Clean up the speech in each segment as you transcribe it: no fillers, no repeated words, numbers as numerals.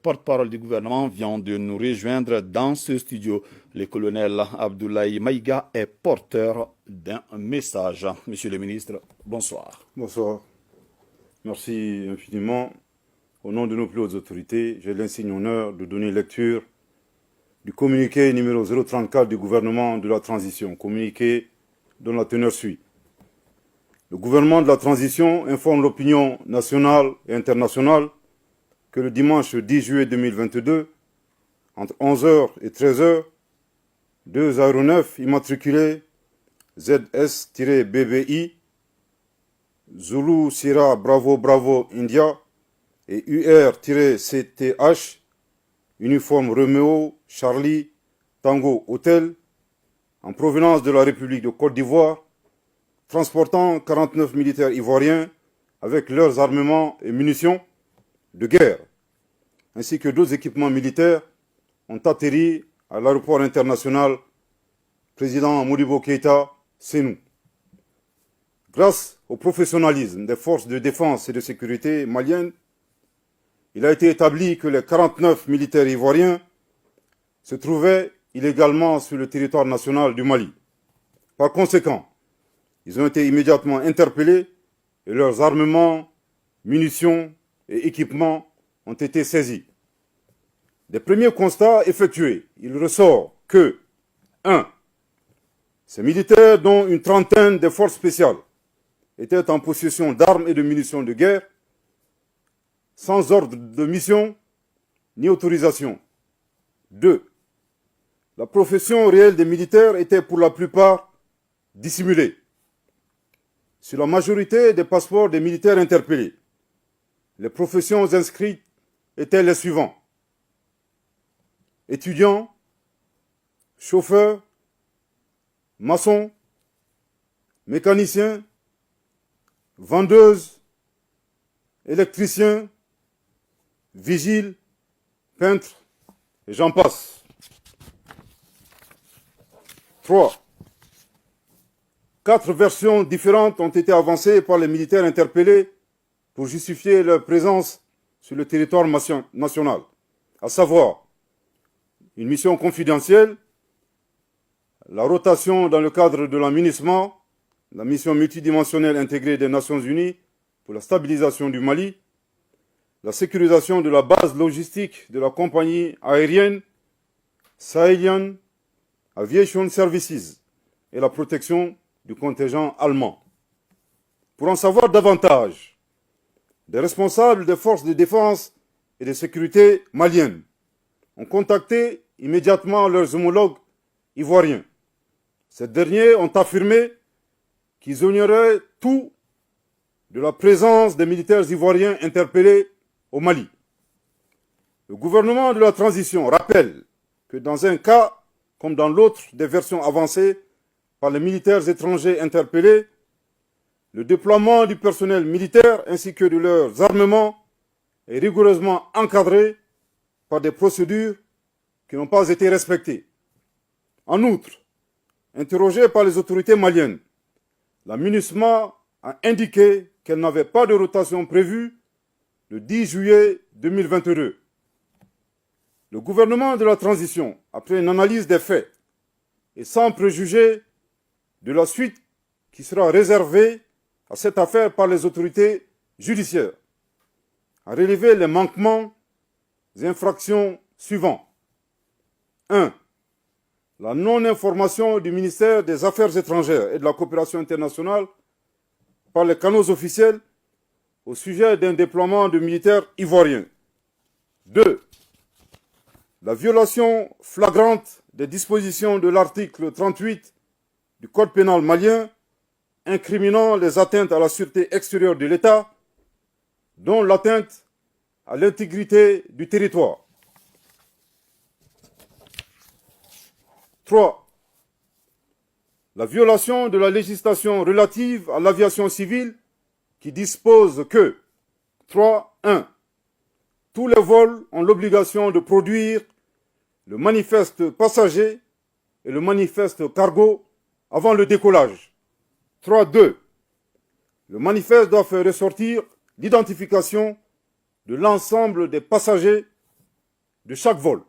Porte-parole du gouvernement vient de nous rejoindre dans ce studio. Le colonel Abdoulaye Maïga est porteur d'un message. Monsieur le ministre, bonsoir. Bonsoir. Merci infiniment. Au nom de nos plus hautes autorités, j'ai l'insigne honneur de donner lecture du communiqué numéro 034 du gouvernement de la transition, communiqué dont la teneur suit. Le gouvernement de la transition informe l'opinion nationale et internationale que le dimanche 10 juillet 2022, entre 11h et 13h, deux aéronefs immatriculés ZS-BBI, Zulu Sierra Bravo Bravo India et UR-CTH, uniforme Romeo Charlie Tango Hotel, en provenance de la République de Côte d'Ivoire, transportant 49 militaires ivoiriens avec leurs armements et munitions de guerre, ainsi que d'autres équipements militaires, ont atterri à l'aéroport international président Modibo Keïta, Sénou. Grâce au professionnalisme des forces de défense et de sécurité maliennes, il a été établi que les 49 militaires ivoiriens se trouvaient illégalement sur le territoire national du Mali. Par conséquent, ils ont été immédiatement interpellés et leurs armements, munitions et équipements ont été saisis. Des premiers constats effectués, il ressort que 1. Ces militaires, dont une trentaine de forces spéciales, étaient en possession d'armes et de munitions de guerre, sans ordre de mission ni autorisation. 2. La profession réelle des militaires était pour la plupart dissimulée. Sur la majorité des passeports des militaires interpellés, les professions inscrites étaient les suivants: étudiants, chauffeurs, maçons, mécaniciens, vendeuses, électriciens, vigiles, peintres, et j'en passe. 3. 4 versions différentes ont été avancées par les militaires interpellés pour justifier leur présence sur le territoire national, à savoir une mission confidentielle, la rotation dans le cadre de la MINUSMA, la mission multidimensionnelle intégrée des Nations Unies pour la stabilisation du Mali, la sécurisation de la base logistique de la compagnie aérienne Sahelian Aviation Services et la protection du contingent allemand. Pour en savoir davantage, des responsables des forces de défense et de sécurité maliennes ont contacté immédiatement leurs homologues ivoiriens. Ces derniers ont affirmé qu'ils ignoraient tout de la présence des militaires ivoiriens interpellés au Mali. Le gouvernement de la transition rappelle que dans un cas comme dans l'autre des versions avancées par les militaires étrangers interpellés, le déploiement du personnel militaire ainsi que de leurs armements est rigoureusement encadré par des procédures qui n'ont pas été respectées. En outre, interrogée par les autorités maliennes, la MINUSMA a indiqué qu'elle n'avait pas de rotation prévue le 10 juillet 2022. Le gouvernement de la transition, après une analyse des faits et sans préjuger de la suite qui sera réservée à cette affaire par les autorités judiciaires, a relevé les manquements et infractions suivants. 1. La non-information du ministère des Affaires étrangères et de la coopération internationale par les canaux officiels au sujet d'un déploiement de militaires ivoiriens. 2. La violation flagrante des dispositions de l'article 38 du Code pénal malien incriminant les atteintes à la sûreté extérieure de l'État, dont l'atteinte à l'intégrité du territoire. 3. La violation de la législation relative à l'aviation civile qui dispose que 3.1. Tous les vols ont l'obligation de produire le manifeste passager et le manifeste cargo avant le décollage. 3.2. Le manifeste doit faire ressortir l'identification de l'ensemble des passagers de chaque vol.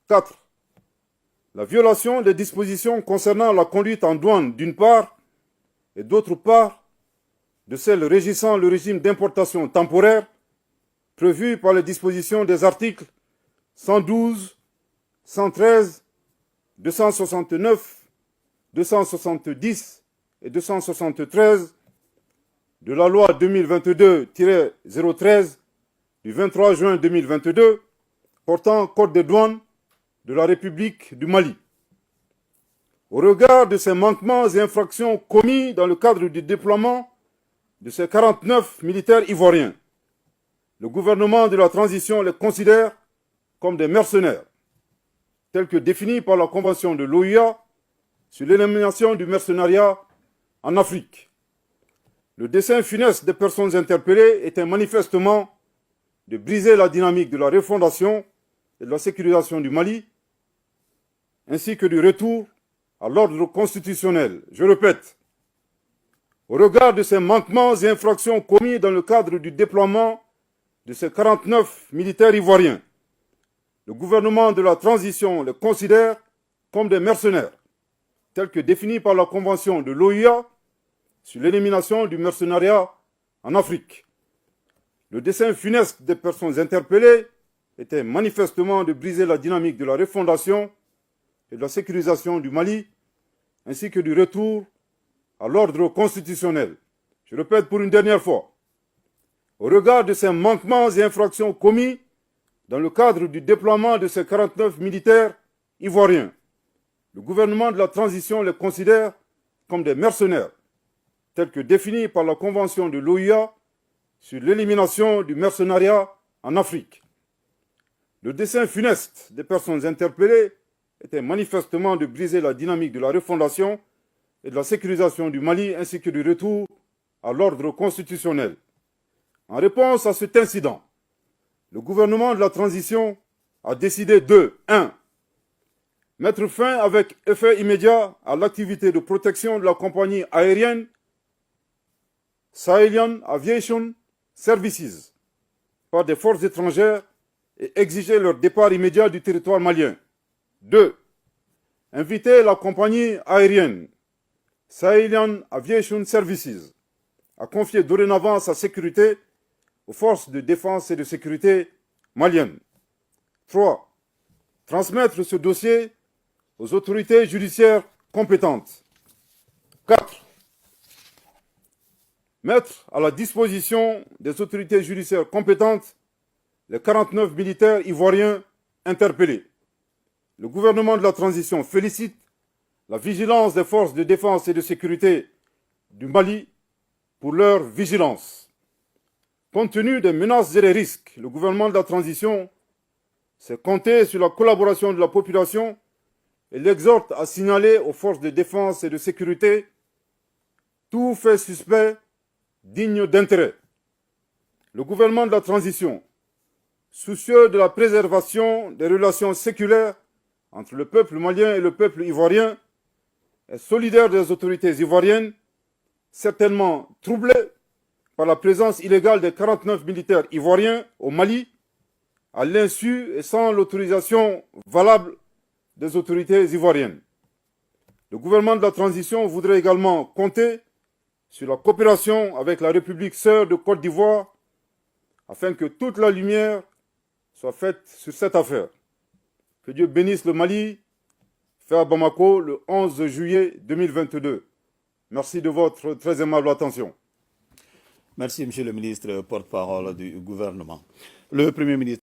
4. La violation des dispositions concernant la conduite en douane d'une part et d'autre part de celles régissant le régime d'importation temporaire prévu par les dispositions des articles 112, 113, 269, 270 et 273 de la loi 2022-013 du 23 juin 2022 portant code des douanes de la République du Mali. Au regard de ces manquements et infractions commis dans le cadre du déploiement de ces 49 militaires ivoiriens, le gouvernement de la transition les considère comme des mercenaires, tels que définis par la Convention de l'OUA sur l'élimination du mercenariat en Afrique. Le dessein funeste des personnes interpellées était manifestement de briser la dynamique de la refondation et de la sécurisation du Mali, ainsi que du retour à l'ordre constitutionnel. Je répète, au regard de ces manquements et infractions commis dans le cadre du déploiement de ces 49 militaires ivoiriens, le gouvernement de la transition les considère comme des mercenaires, tels que définis par la Convention de l'OUA sur l'élimination du mercenariat en Afrique. Le dessein funeste des personnes interpellées était manifestement de briser la dynamique de la refondation et de la sécurisation du Mali, ainsi que du retour à l'ordre constitutionnel. Je répète pour une dernière fois, au regard de ces manquements et infractions commis dans le cadre du déploiement de ces 49 militaires ivoiriens, le gouvernement de la transition les considère comme des mercenaires, tels que définis par la Convention de l'OUA sur l'élimination du mercenariat en Afrique. Le dessein funeste des personnes interpellées était manifestement de briser la dynamique de la refondation et de la sécurisation du Mali, ainsi que du retour à l'ordre constitutionnel. En réponse à cet incident, le gouvernement de la transition a décidé de 1. Mettre fin avec effet immédiat à l'activité de protection de la compagnie aérienne Sahelien Aviation Services par des forces étrangères et exiger leur départ immédiat du territoire malien. 2. Inviter la compagnie aérienne Sahelien Aviation Services à confier dorénavant sa sécurité aux forces de défense et de sécurité maliennes. 3. Transmettre ce dossier aux autorités judiciaires compétentes. 4. Mettre à la disposition des autorités judiciaires compétentes les 49 militaires ivoiriens interpellés. Le gouvernement de la transition félicite la vigilance des forces de défense et de sécurité du Mali pour leur vigilance. Compte tenu des menaces et des risques, le gouvernement de la transition s'est compté sur la collaboration de la population et l'exhorte à signaler aux forces de défense et de sécurité tout fait suspect digne d'intérêt. Le gouvernement de la transition, soucieux de la préservation des relations séculaires entre le peuple malien et le peuple ivoirien, est solidaire des autorités ivoiriennes, certainement troublé par la présence illégale des 49 militaires ivoiriens au Mali, à l'insu et sans l'autorisation valable des autorités ivoiriennes. Le gouvernement de la transition voudrait également compter sur la coopération avec la République sœur de Côte d'Ivoire afin que toute la lumière soit faite sur cette affaire. Que Dieu bénisse le Mali, fait à Bamako le 11 juillet 2022. Merci de votre très aimable attention. Merci, Monsieur le ministre, porte-parole du gouvernement. Le Premier ministre